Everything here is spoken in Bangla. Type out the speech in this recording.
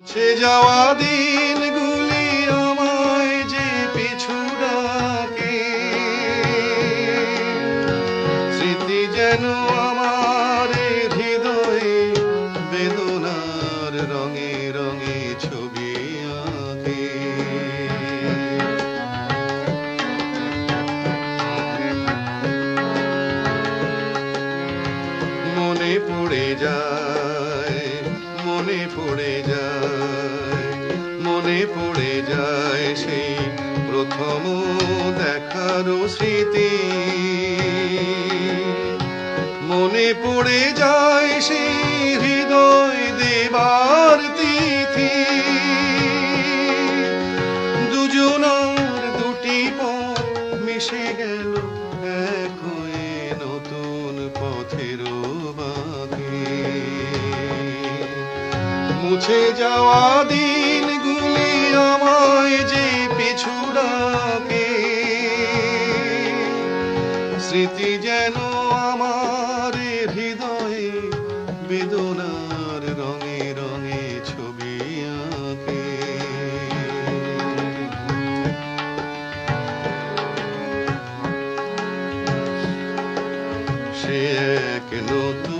সে যাওয়া দিনগুলি আমায় যে পিছু ডাকে, স্মৃতি যেন আমার হৃদয়ে বেদনার রঙে রঙে ছবি আঁকে। মনে পড়ে যায়, মনে পড়ে যায়, মনে পড়ে যায় সেই প্রথম দেখার স্মৃতি। মনে পড়ে যায় সেই হৃদয় দেবার তিথি। দুজনার দুটি পথ মিশে গেল এক হয়ে নতুন পথের বাঁকে। মুছে যাওয়া দিনগুলি আমায় যে পিছু ডাকে, স্মৃতি যেন আমার হৃদয়ে বেদনার রঙে রঙে ছবি আঁকে। সে এক নতুন